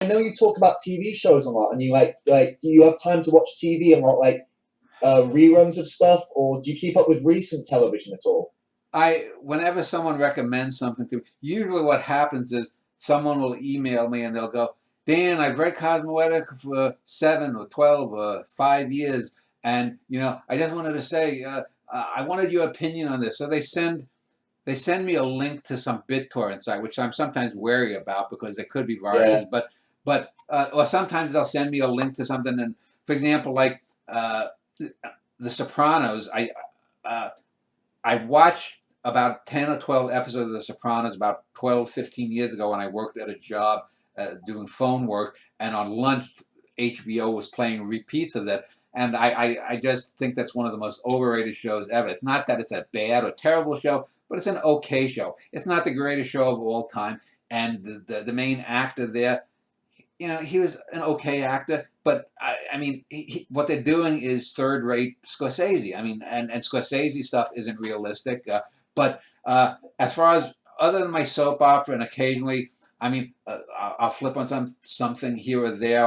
I know you talk about TV shows a lot, and you do you have time to watch TV and not like reruns of stuff, or do you keep up with recent television at all? Whenever someone recommends something to me, usually what happens is someone will email me and they'll go, Dan, I've read Cosmoetica for 7 or 12 or 5 years, and I just wanted to say, I wanted your opinion on this. So they send me a link to some BitTorrent site, which I'm sometimes wary about because there could be Yeah, viruses. But or sometimes they'll send me a link to something, and for example, like The Sopranos, uh, I watched about 10 or 12 episodes of The Sopranos about 12, 15 years ago when I worked at a job doing phone work, and on lunch, HBO was playing repeats of that. And I just think that's one of the most overrated shows ever. It's not that it's a bad or terrible show, but it's an okay show. It's not the greatest show of all time. And the main actor there, he was an okay actor, but I mean, what they're doing is third-rate Scorsese. I mean, and Scorsese stuff isn't realistic. But as far as other than my soap opera, and occasionally, I mean, I'll flip on something here or there.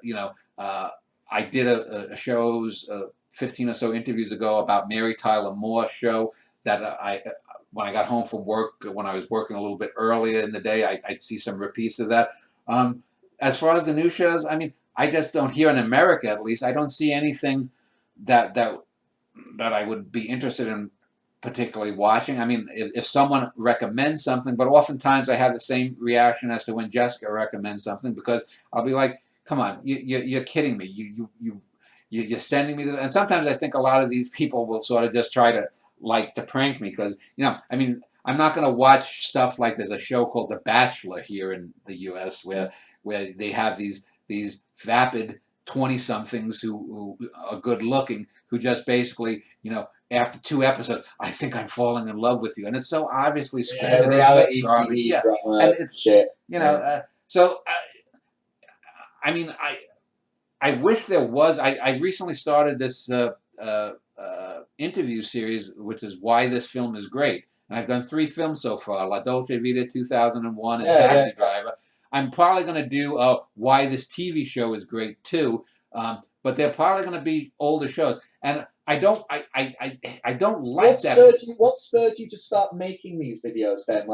You know, uh, I did a shows 15 or so interviews ago about Mary Tyler Moore's show that when I got home from work, when I was working a little bit earlier in the day, I'd see some repeats of that. Um, as far as the new shows, I mean, I just don't, here in America at least, I don't see anything that that that I would be interested in particularly watching. I mean, if someone recommends something, but oftentimes I have the same reaction as to when Jessica recommends something, because I'll be like, "Come on, you're kidding me. You're sending me this." And sometimes I think a lot of these people will sort of just try to like to prank me because I mean, I'm not going to watch stuff like there's a show called The Bachelor here in the U.S. where they have these vapid 20-somethings who are good looking, who just basically, after 2 episodes, I think I'm falling in love with you, and it's so obviously yeah, scripted. It's reality garbage, TV yeah, drama and it's shit. you know, Yeah, uh, so I mean, I wish there was. I recently started this interview series, which is why this film is great. And I've done 3 films so far: La Dolce Vita 2001 and yeah, Taxi Driver. I'm probably going to do why this TV show is great too. But they're probably going to be older shows, and I don't like that. What spurred you to start making these videos then?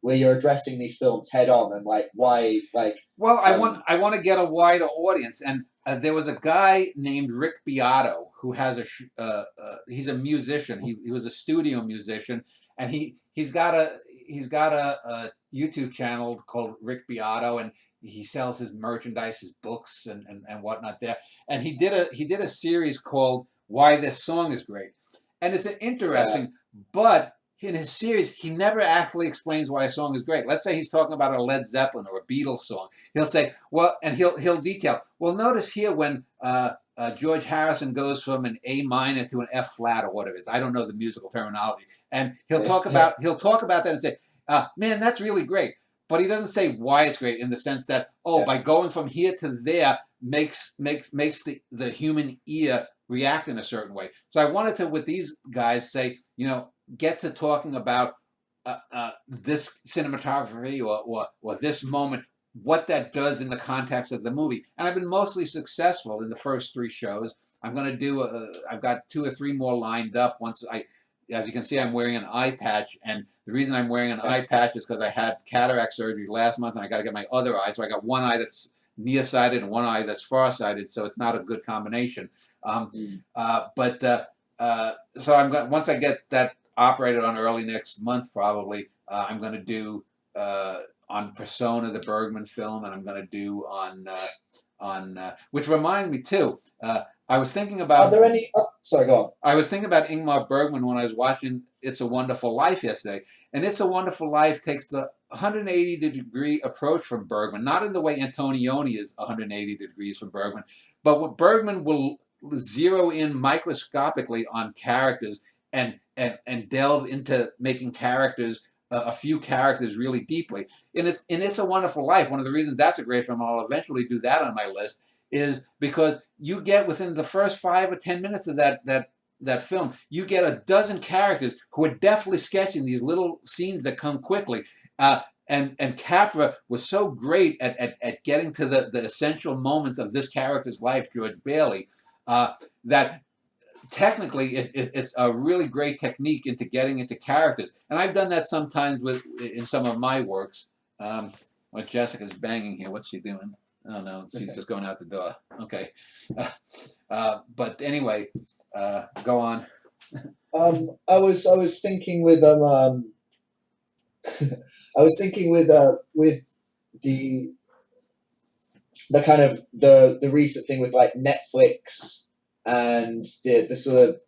Where you're addressing these films head on and like why Well, I um want I want to get a wider audience, and there was a guy named Rick Beato who has he's a musician. He was a studio musician, and he's got a YouTube channel called Rick Beato, and he sells his merchandise, his books, and whatnot there. And he did a series called Why This Song Is Great, and it's an yeah, interesting, but in his series, he never actually explains why a song is great. Let's say he's talking about a Led Zeppelin or a Beatles song. He'll say, well, and he'll detail. Well, notice here when George Harrison goes from an A minor to an F flat or whatever it is. I don't know the musical terminology, and yeah, he'll talk about that and say, man, that's really great. But he doesn't say why it's great in the sense that, oh, yeah, by going from here to there makes the human ear react in a certain way. So I wanted to, with these guys, say, get to talking about this cinematography or this moment, what that does in the context of the movie. And I've been mostly successful in the first 3 shows. I'm going to do, I've got 2 or 3 more lined up as you can see, I'm wearing an eye patch. And the reason I'm wearing an eye patch is because I had cataract surgery last month and I got to get my other eye. So I got one eye that's nearsighted and one eye that's farsighted. So it's not a good combination. Um, mm, so once I get that operated on early next month, probably I'm going to do on Persona, the Bergman film, and I'm going to do on which reminds me too. I was thinking are about there any sorry, go on. I was thinking about Ingmar Bergman when I was watching It's a Wonderful Life yesterday. And It's a Wonderful Life takes the 180-degree approach from Bergman, not in the way Antonioni is 180 degrees from Bergman, but what Bergman will zero in microscopically on characters and delve into making characters, a few characters really deeply. In It's a Wonderful Life, one of the reasons that's a great film, I'll eventually do that on my list, is because you get within the first 5 or 10 minutes of that film, you get a dozen characters who are deftly sketching these little scenes that come quickly. Uh, and Capra was so great at getting to the essential moments of this character's life, George Bailey, that technically it's a really great technique into getting into characters. And I've done that sometimes in some of my works. Well, Jessica's banging here. What's she doing? Oh no, she's just going out the door. Okay. But anyway, go on. I was thinking with I was thinking with the kind of the recent thing with like Netflix and the sort of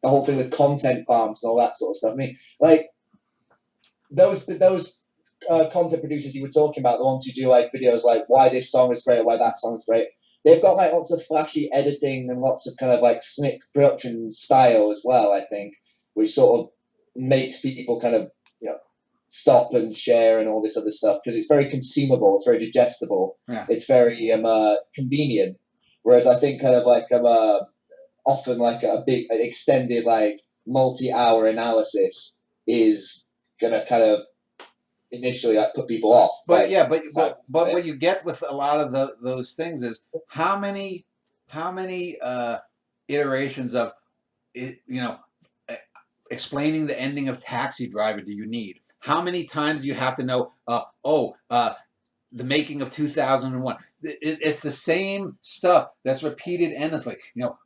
the whole thing with content farms and all that sort of stuff. I mean, like those content producers you were talking about, the ones who do like videos like why this song is great or why that song is great. They've got like lots of flashy editing and lots of kind of like slick production style as well, I think, which sort of makes people kind of, you know, stop and share and all this other stuff because it's very consumable, it's very digestible, Yeah. it's very convenient. Whereas I think kind of like often like a big extended like multi-hour analysis is gonna kind of initially like put people off. But like, yeah, but what you get with a lot of those things is how many iterations of it, you know, explaining the ending of Taxi Driver do you need? How many times do you have to know? The making of 2001. It's the same stuff that's repeated endlessly. You know,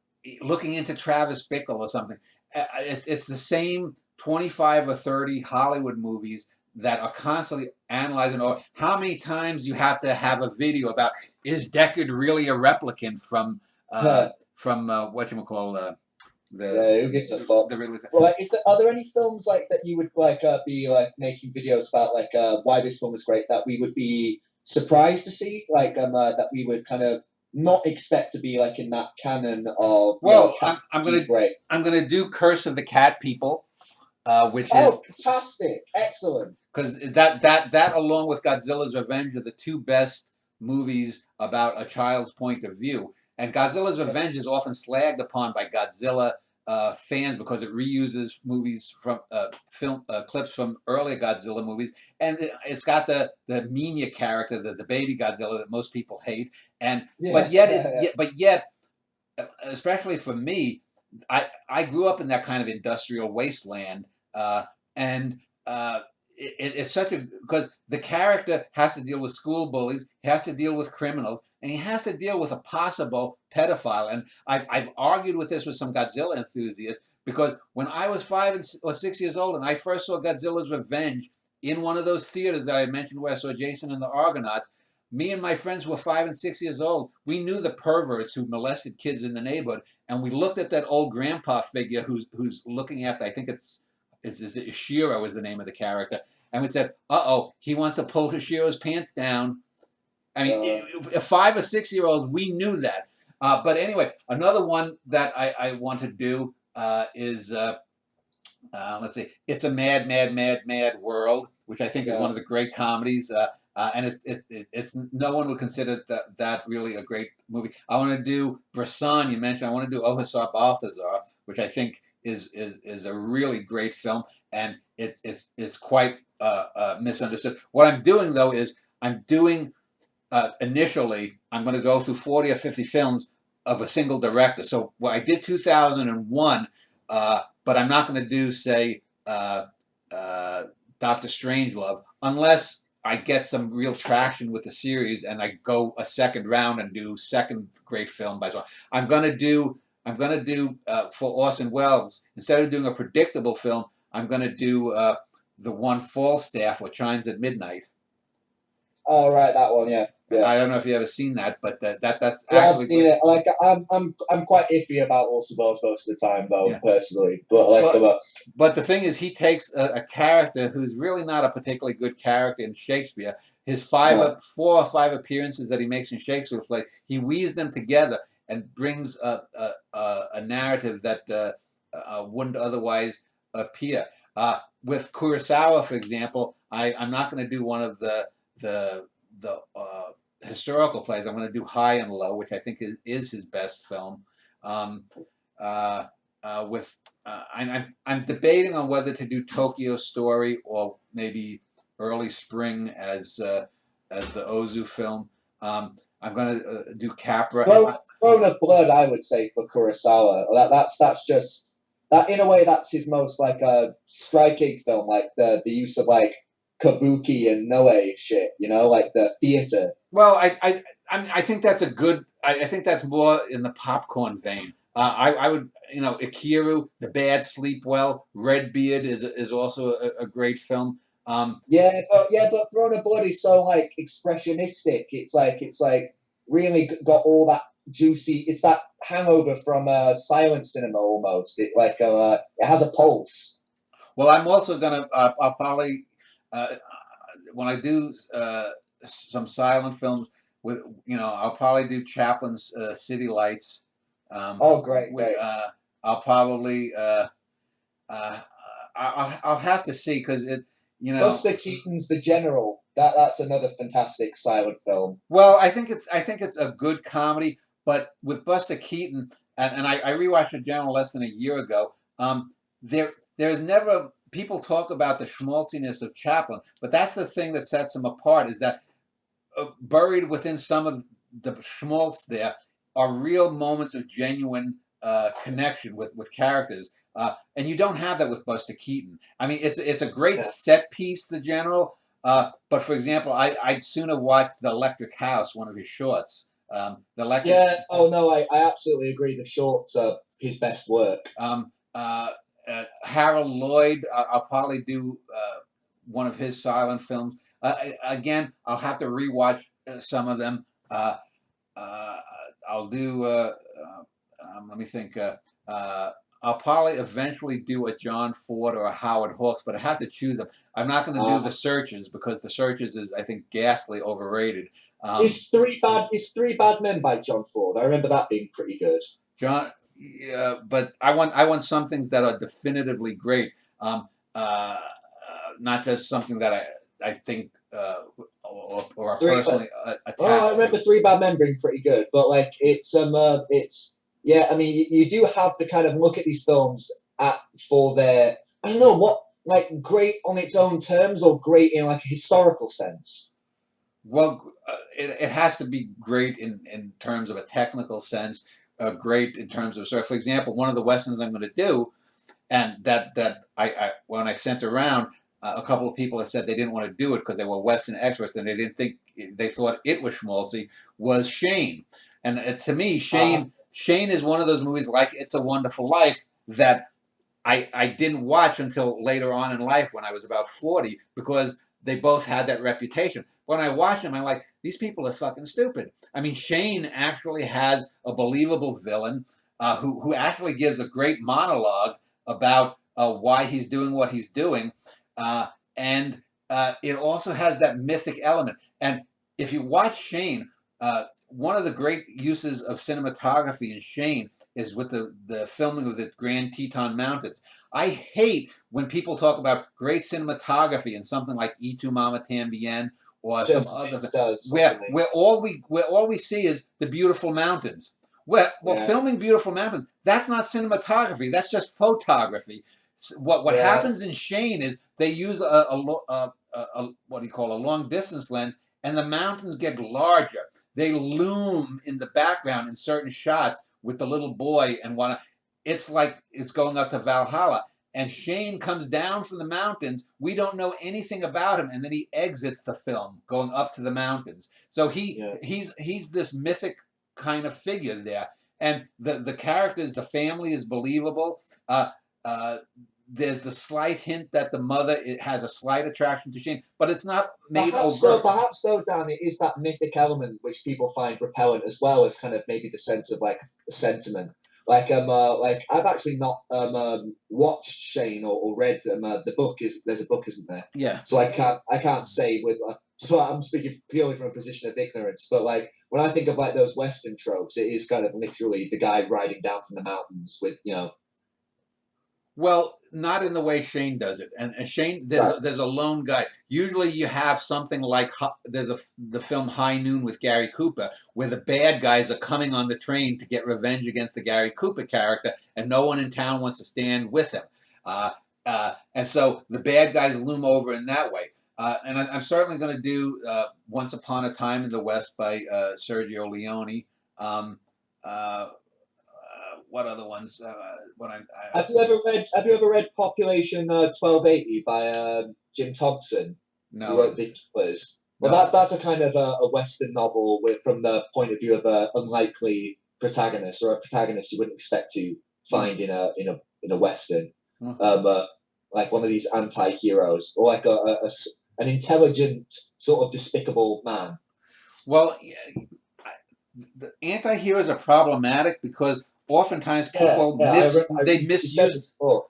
looking into Travis Bickle or something. It's the same 25 or 30 Hollywood movies that are constantly analyzing. Or how many times you have to have a video about is Deckard really a replicant from whatchamacall, who gives a fuck? Well, like, are there any films like that you would like be like making videos about like why this film is great that we would be surprised to see, like that we would kind of not expect to be like in that canon of I'm gonna do Curse of the Cat People, which is fantastic, excellent, because that along with Godzilla's Revenge are the two best movies about a child's point of view. And Godzilla's Revenge is often slagged upon by Godzilla fans because it reuses movies from film clips from earlier Godzilla movies, and it's got the Minya character, the baby Godzilla that most people hate, and but yet, especially for me, I grew up in that kind of industrial wasteland, and it's such a because the character has to deal with school bullies, he has to deal with criminals, and he has to deal with a possible pedophile. And I've argued with this with some Godzilla enthusiasts because when I was 5 or 6 years old and I first saw Godzilla's Revenge in one of those theaters that I mentioned where I saw Jason and the Argonauts, me and my friends who were 5 and 6 years old, we knew the perverts who molested kids in the neighborhood, and we looked at that old grandpa figure who's looking after, I think it's Ishiro is the name of the character, and we said, "Uh-oh, he wants to pull Ishiro's pants down." I mean, a 5 or 6 year old, we knew that. But anyway, another one that I want to do is let's see, It's a Mad, Mad, Mad, Mad World, which I think is one of the great comedies. And it's no one would consider that really a great movie. I want to do Bresson. You mentioned I want to do Ohasar Balthazar, which I think is a really great film, and it's quite misunderstood. What I'm doing though is I'm doing initially I'm going to go through 40 or 50 films of a single director. So I did 2001, but I'm not going to do say Dr. Strangelove unless I get some real traction with the series and I go a second round and do second great film by someone. I'm gonna do for Orson Welles, instead of doing a predictable film, I'm gonna do the one Falstaff or Chimes at Midnight. Oh right, that one, yeah. I don't know if you ever seen that, but that's yeah, I've seen it. Like I'm quite iffy about Orson Welles most of the time, though, personally. But like, but the thing is, he takes a character who's really not a particularly good character in Shakespeare. His 4 or 5 appearances that he makes in Shakespeare play, he weaves them together and brings a narrative that wouldn't otherwise appear. With Kurosawa, for example, I'm not going to do one of the historical plays. I'm going to do High and Low, which I think is his best film. I'm debating on whether to do Tokyo Story or maybe early spring as the Ozu film. I'm going to do Capra. Throne of Blood, I would say, for Kurosawa. That's just that in a way. That's his most like striking film, like the use of like kabuki and Noe shit. You know, like the theater. Well, I think that's a good. I think that's more in the popcorn vein. I would, Ikiru, The Bad Sleep Well, Redbeard is also a great film. But Throne of Blood is so like expressionistic. It's like really got all that juicy. It's that hangover from silent cinema almost. It has a pulse. Well, I'm also gonna. I'll probably when I do some silent films with I'll probably do Chaplin's City Lights. Oh, great, with, great. I'll probably I'll have to see because Buster Keaton's The General. That's another fantastic silent film. Well, I think it's a good comedy, but with Buster Keaton, and I rewatched The General less than a year ago. There's never people talk about the schmaltziness of Chaplin, but that's the thing that sets him apart is that buried within some of the schmaltz there are real moments of genuine connection with characters, and you don't have that with Buster Keaton. I mean, it's a great set piece, The General. But for example, I'd sooner watch The Electric House, one of his shorts. The Electric. Yeah. Oh no, I absolutely agree. The shorts are his best work. Harold Lloyd, I'll probably do one of his silent films. Again, I'll have to rewatch some of them. I'll do. Let me think. I'll probably eventually do a John Ford or a Howard Hawks, but I have to choose them. I'm not going to do The Searchers because The Searchers is, I think, ghastly overrated. Is Three Bad Men by John Ford? I remember that being pretty good. Yeah, but I want some things that are definitively great, not just something that I think or personally attached. Oh, I remember Three Bad Men being pretty good, but like it's yeah. I mean, you do have to kind of look at these films for their I don't know what like great on its own terms or great in like a historical sense. Well, it has to be great in terms of a technical sense. Great in terms of, so for example, one of the westerns I'm going to do, and that I when I sent around, a couple of people have said they didn't want to do it because they were Western experts and they thought it was schmaltzy, was Shane. And to me, Shane is one of those movies like It's a Wonderful Life that I didn't watch until later on in life when I was about 40 because they both had that reputation. When I watch them, I'm like, these people are fucking stupid. I mean, Shane actually has a believable villain who actually gives a great monologue about why he's doing what he's doing. And it also has that mythic element. And if you watch Shane, one of the great uses of cinematography in Shane is with the filming of the Grand Teton Mountains. I hate when people talk about great cinematography in something like Y Tu Mama Tambien or some other where all we see is the beautiful mountains. Well, filming beautiful mountains, that's not cinematography. That's just photography. What happens in Shane is they use a what do you call a long distance lens, and the mountains get larger. They loom in the background in certain shots with the little boy and it's like it's going up to Valhalla. And Shane comes down from the mountains. We don't know anything about him, and then he exits the film going up to the mountains. So he's this mythic kind of figure there, and the characters, the family is believable. There's the slight hint that the mother has a slight attraction to Shane, but it's not made overt. Perhaps though, Dan, it is that mythic element which people find repellent as well as kind of maybe the sense of like sentiment. Like I've actually not watched Shane or read the book. There's a book, isn't there? Yeah. So I can't say with so I'm speaking purely from a position of ignorance. But like when I think of like those Western tropes, it is kind of literally the guy riding down from the mountains with Well, not in the way Shane does it. And Shane, there's a lone guy. Usually you have something like the film High Noon with Gary Cooper, where the bad guys are coming on the train to get revenge against the Gary Cooper character, and no one in town wants to stand with him. And so the bad guys loom over in that way. And I'm certainly going to do Once Upon a Time in the West by Sergio Leone. Um, uh, what other ones? Have you ever read Population 1280 by Jim Thompson, who No, wrote The Killers? Well, no. that's a kind of a Western novel from the point of view of an unlikely protagonist, or a protagonist you wouldn't expect to find in a Western. Hmm. Like one of these anti-heroes, or like an intelligent, sort of despicable man. Well, the anti-heroes are problematic because oftentimes Yeah, people yeah. You said this misuse before.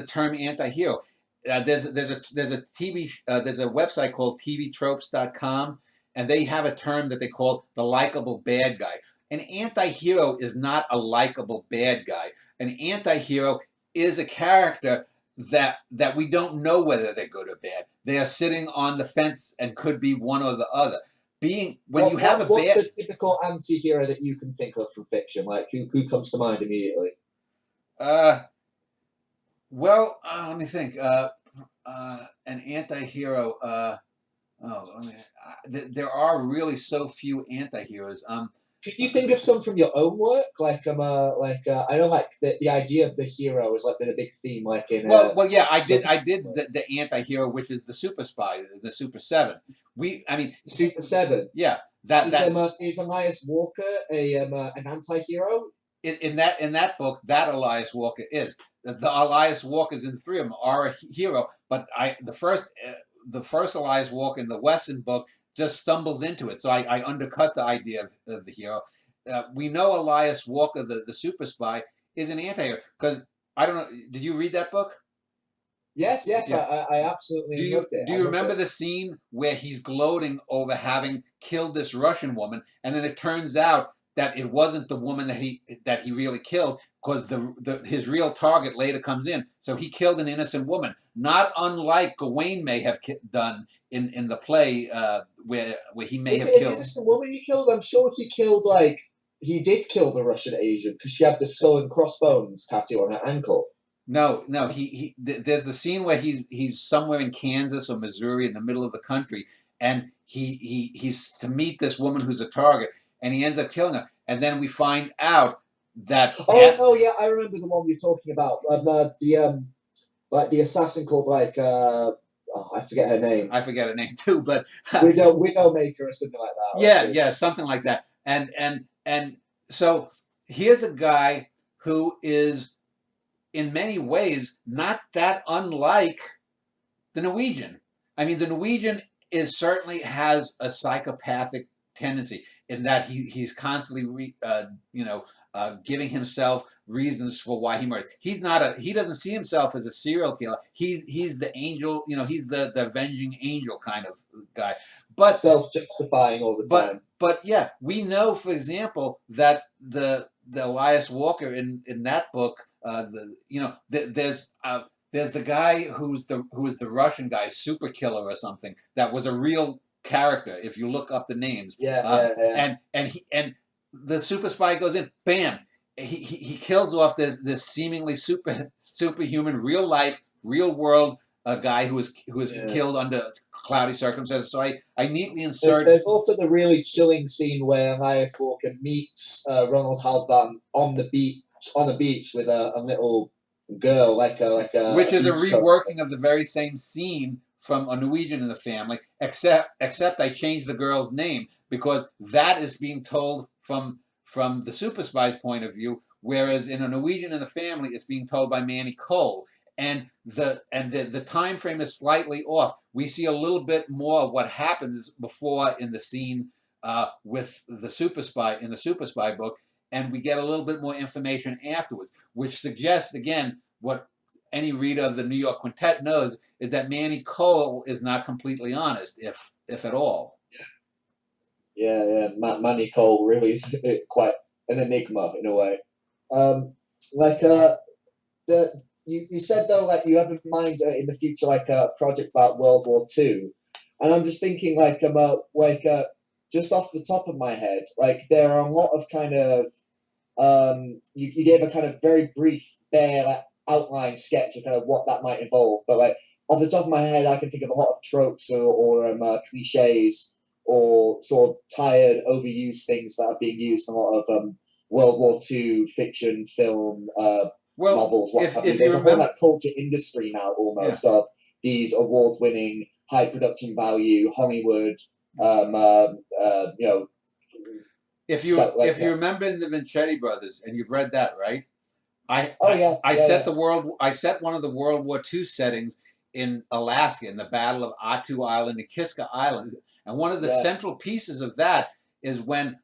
the term anti-hero. There's a website called tvtropes.com, and they have a term that they call the likable bad guy. An anti-hero is not a likable bad guy. An anti-hero is a character that we don't know whether they're good or bad. They are sitting on the fence and could be one or the other. When you have a What's bad, the typical anti-hero that you can think of from fiction? Like who comes to mind immediately? uh, well, let me think. An anti-hero. There are really so few anti-heroes. Could you think of some from your own work? I know like the idea of the hero has like been a big theme, like in Yeah, I some did. I did the anti-hero, which is the super spy, the Super Seven. I mean, Super Seven. yeah, that Is Elias Walker a an anti-hero? in that book, that Elias Walker is the Elias Walkers in three of them are a hero, but the first Elias Walker in the Wesson book just stumbles into it, so I undercut the idea of the hero. We know Elias Walker, the super spy, is an anti-hero because I don't know. Did you read that book? Yes, Yeah. I absolutely loved it. Do you remember the scene where he's gloating over having killed this Russian woman, and then it turns out that it wasn't the woman that he really killed, because his real target later comes in. So he killed an innocent woman, not unlike Gawain may have done in the play where he may Is have it an killed. innocent woman he killed? I'm sure he did kill the Russian agent because she had the skull and crossbones tattoo on her ankle. No. There's the scene where he's somewhere in Kansas or Missouri in the middle of the country, and he's to meet this woman who's a target, and he ends up killing her. And then we find out that Oh yeah, I remember the one you're talking about. Like the assassin called I forget her name. I forget her name too, but Widowmaker or something like that. yeah, something like that. And so here's a guy who is in many ways not that unlike the Norwegian. I mean, the Norwegian certainly has a psychopathic tendency in that he's constantly giving himself reasons for why he murdered. He doesn't see himself as a serial killer. He's the angel, he's the avenging angel kind of guy. But self-justifying all the time. But yeah, we know, for example, that the Elias Walker in that book, there's the guy who is the Russian guy, Super Killer or something, that was a real character. If you look up the names, yeah. And the super spy goes in, bam, he kills off this seemingly superhuman, real life, real world guy who was killed under cloudy circumstances. So I neatly insert. There's also the really chilling scene where Elias Walker meets Ronald Halban on the beach with a little girl, which is a reworking of the very same scene from A Norwegian in the Family, except I changed the girl's name because that is being told from the super spy's point of view, whereas in A Norwegian in the Family it's being told by Manny Cole. And the time frame is slightly off. We see a little bit more of what happens before in the scene with the super spy in the super spy book, and we get a little bit more information afterwards, which suggests again what any reader of the New York Quintet knows is that Manny Cole is not completely honest, if at all. Yeah. Manny Cole really is quite an enigma in a way. You said though, like you have in mind in the future like a project about World War II, and I'm just thinking just off the top of my head, like there are a lot of kind of you gave a kind of very brief, bare outline sketch of kind of what that might involve, but like off the top of my head, I can think of a lot of tropes or cliches or sort of tired, overused things that are being used in a lot of World War II fiction, film, Well, novels, what have you. if you There's a whole remember, like culture industry now yeah. almost of these award-winning, high production value Hollywood, you know, so, like If you remember in the Vincetti Brothers, and you've read that, right? oh yeah, I yeah, set yeah, the world. I set one of the World War II settings in Alaska in the Battle of Attu Island and Kiska Island, and one of the yeah, central pieces of that is when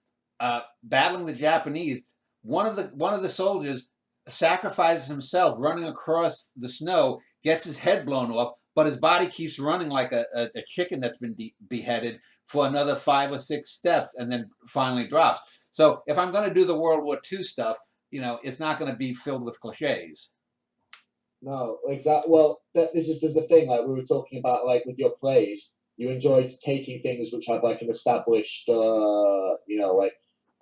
battling the Japanese, one of the soldiers sacrifices himself running across the snow, gets his head blown off, but his body keeps running like a chicken that's been beheaded for another 5 or 6 steps, and then finally drops. So if I'm going to do the World War II stuff, it's not going to be filled with cliches. no, exactly. Well, this is just the thing. Like we were talking about, like with your plays, you enjoyed taking things which had like an established, like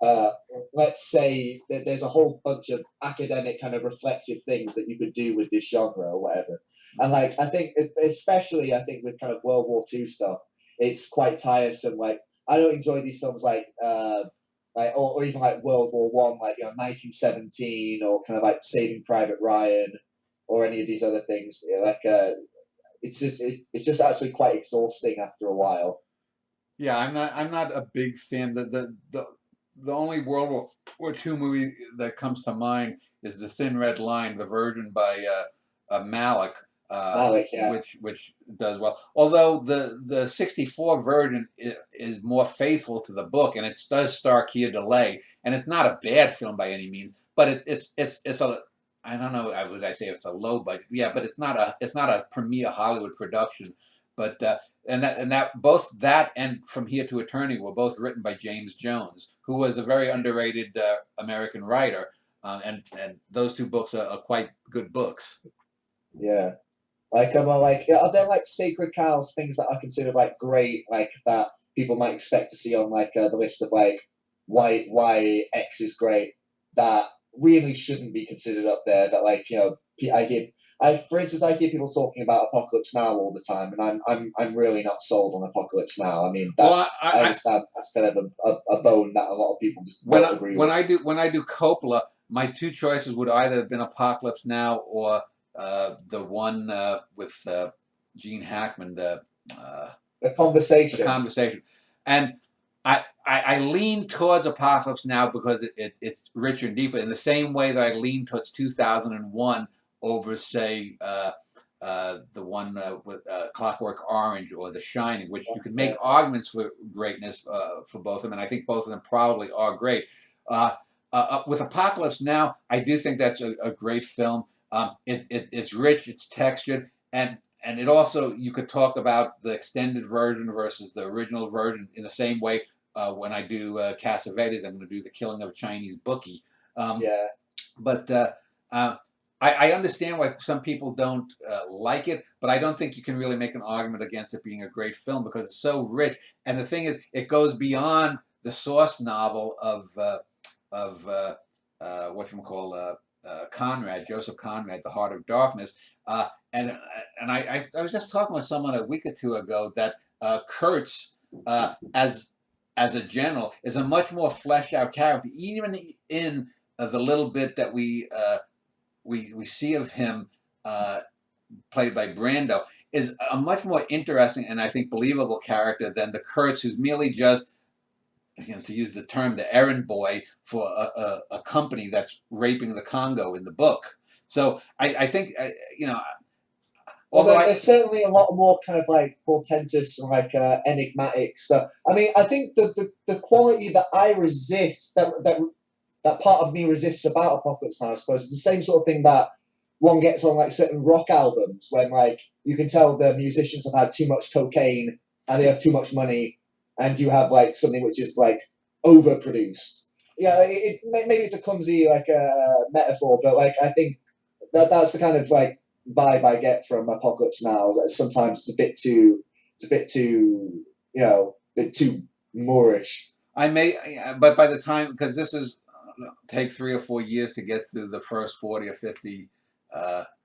uh, let's say that there's a whole bunch of academic kind of reflexive things that you could do with this genre or whatever. And like I think, especially I think with kind of World War II stuff, it's quite tiresome. Like I don't enjoy these films or even like World War One, like 1917, or kind of like Saving Private Ryan, or any of these other things. It's just actually quite exhausting after a while. Yeah, I'm not a big fan. The only World War II movie that comes to mind is The Thin Red Line, the version by Malik, Malik, yeah, which does well. Although the '64 version is more faithful to the book, and it does star Keir Delay, and it's not a bad film by any means, but it's a, I don't know, would I say it's a low budget? Yeah, but it's not a premier Hollywood production. But and that both that and From Here to Eternity were both written by James Jones, who was a very underrated American writer, and those two books are quite good books. yeah. Are there like sacred cows, things that are considered like great, like that people might expect to see on like the list of like why X is great, that really shouldn't be considered up there? That for instance, I hear people talking about Apocalypse Now all the time, and I'm really not sold on Apocalypse Now. I mean, Well, I understand that's kind of a bone that a lot of people just won't agree with. when I do Coppola, my two choices would either have been Apocalypse Now or the one with Gene Hackman, The the conversation. Conversation, and I lean towards Apocalypse Now because it's richer and deeper in the same way that I lean towards 2001 over, say, the one with Clockwork Orange or The Shining, which you could make Yeah. arguments for greatness for both of them, and I think both of them probably are great. Uh, with Apocalypse Now, I do think that's a great film. It's rich, it's textured, and it also, you could talk about the extended version versus the original version in the same way. When I do Cassavetes, I'm going to do The Killing of a Chinese Bookie. Um, Yeah. but uh, I understand why some people don't like it, but I don't think you can really make an argument against it being a great film because it's so rich. And the thing is, it goes beyond the source novel of whatchamacall, Conrad, Joseph Conrad, The Heart of Darkness. And I was just talking with someone a week or two ago that Kurtz, as a general, is a much more fleshed out character, even in the little bit that we see of him, played by Brando, is a much more interesting and I think believable character than the Kurtz, who's merely just, to use the term, the errand boy for a company that's raping the Congo in the book. So I think, Well, although there's certainly a lot more kind of like portentous and like enigmatic stuff. I mean, I think the quality that I resist, that part of me resists about Apocalypse Now, I suppose, is the same sort of thing that one gets on like certain rock albums when like you can tell the musicians have had too much cocaine and they have too much money, and you have like something which is like overproduced. Yeah, maybe it's a clumsy like metaphor, but like I think that's the kind of like vibe I get from Apocalypse Now. That sometimes it's a bit too, a bit too Moorish. I may, but by the time, because this is take 3 or 4 years to get through the first 40 or 50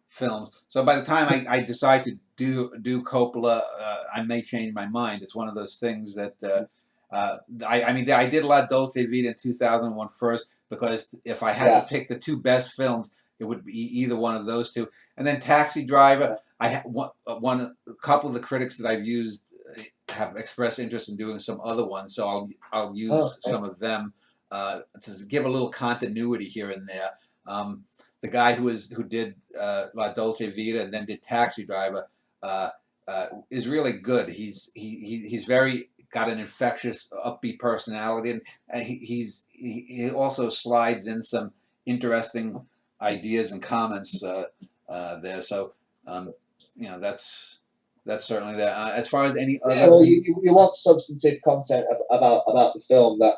films. So by the time I decide to do Coppola, I may change my mind. It's one of those things that I mean I did La Dolce Vita in 2001 first, because if I had to pick the two best films, it would be either one of those two. And then Taxi Driver, a couple of the critics that I've used have expressed interest in doing some other ones, so I'll use some of them to give a little continuity here and there. The guy who did La Dolce Vita and then did Taxi Driver is really good. He's very got an infectious, upbeat personality, and he also slides in some interesting ideas and comments there. So that's certainly there. As far as any other, well, you want substantive content about the film, that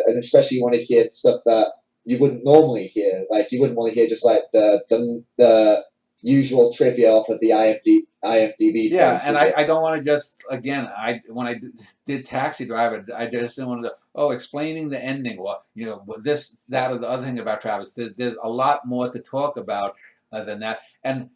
and especially you want to hear stuff that you wouldn't normally hear. Like you wouldn't want to hear just like the usual trivia off of the IMDb. Yeah, and I don't want to just when I did Taxi Driver, I just didn't want to explaining the ending, or this, that, or the other thing about Travis. There's a lot more to talk about than that, and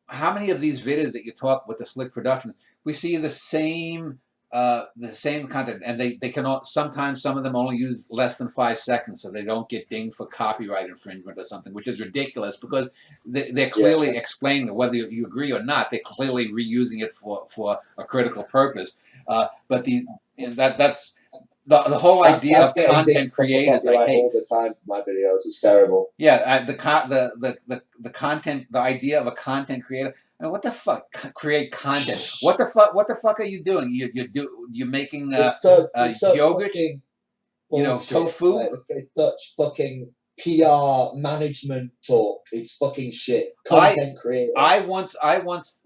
how many of these videos that you talk with the slick productions, we see the same content, and they can sometimes some of them only use less than 5 seconds, so they don't get dinged for copyright infringement or something, which is ridiculous, because they're clearly explaining it, whether you agree or not. They're clearly reusing it for a critical purpose. But that's the whole idea of content creators. I hate all the time for my videos. It's terrible. Yeah, the content, the idea of a content creator. I mean, what the fuck? Create content. What the fuck are you doing? You're making yogurt. Tofu. Like, it's such fucking PR management talk. It's fucking shit. Content creator. I once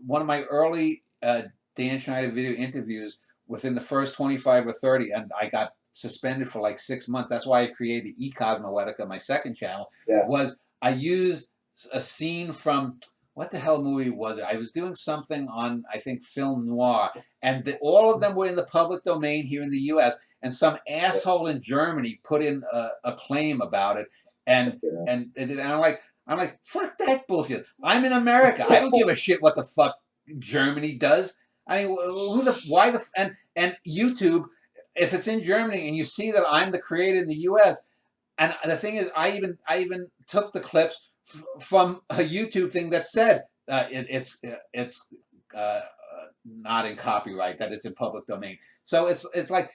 one of my early Dan Schneider video interviews, within the first 25 or 30, and I got suspended for like 6 months. That's why I created E-Cosmoetica, my second channel. Was I used a scene from, what the hell movie was it? I was doing something on, I think, film noir, and all of them were in the public domain here in the U.S., and some asshole in Germany put in a claim about it, and I'm like, fuck that bullshit. I'm in America. I don't give a shit what the fuck Germany does. I mean, and YouTube, if it's in Germany and you see that I'm the creator in the U.S., and the thing is, I even took the clips from a YouTube thing that said it's not in copyright, that it's in public domain. So it's like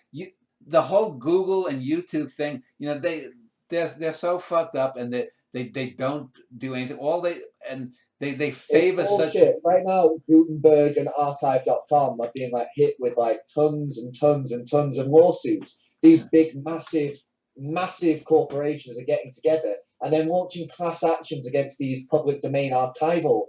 the whole Google and YouTube thing. They're so fucked up, and they don't do anything. They favor such. Right now, Gutenberg and Archive.com are being hit with tons and tons and tons of lawsuits. These big, massive corporations are getting together and then launching class actions against these public domain archival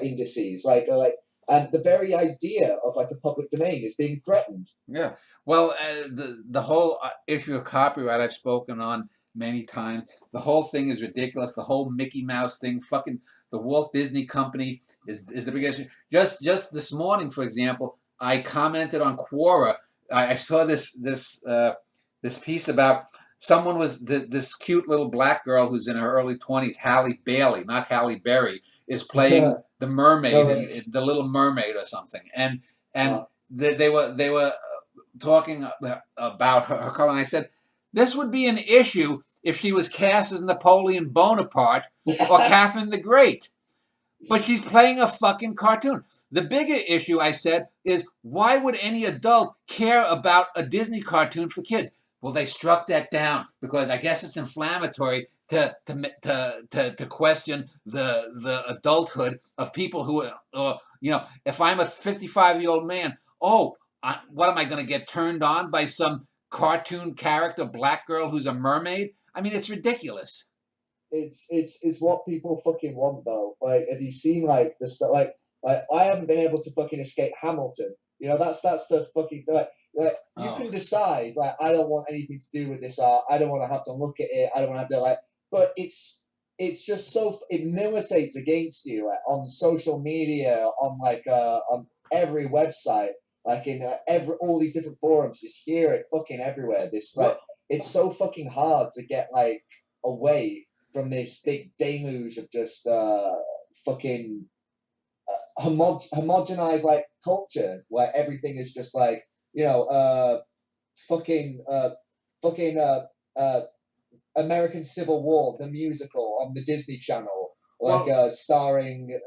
indices. And the very idea of a public domain is being threatened. Yeah. Well, the whole issue of copyright I've spoken on many times. The whole thing is ridiculous. The whole Mickey Mouse thing, fucking the Walt Disney Company is the biggest issue. Just this morning, for example, I commented on Quora. I saw this piece about someone was this cute little black girl who's in her early 20s, Halle Bailey, not Halle Berry, is playing the mermaid in The Little Mermaid or something, and they were talking about her color, and I said, this would be an issue if she was cast as Napoleon Bonaparte or Catherine the Great. But she's playing a fucking cartoon. The bigger issue, I said, is why would any adult care about a Disney cartoon for kids? Well, they struck that down because I guess it's inflammatory to question the adulthood of people who are, if I'm a 55-year-old man, what am I going to get turned on by some cartoon character black girl who's a mermaid? I mean, it's ridiculous. It's what people fucking want, though. Have you seen the stuff? I haven't been able to fucking escape Hamilton. That's the fucking you can decide I don't want anything to do with this art. I don't want to have to look at it. I don't want to have to but it's just so it militates against you on social media, on every website, in all these different forums. Just hear it fucking everywhere. It's so fucking hard to get away from this big deluge of just fucking homogenized like culture where everything is just like, you know, fucking fucking American Civil War the musical on the Disney Channel, like Well, starring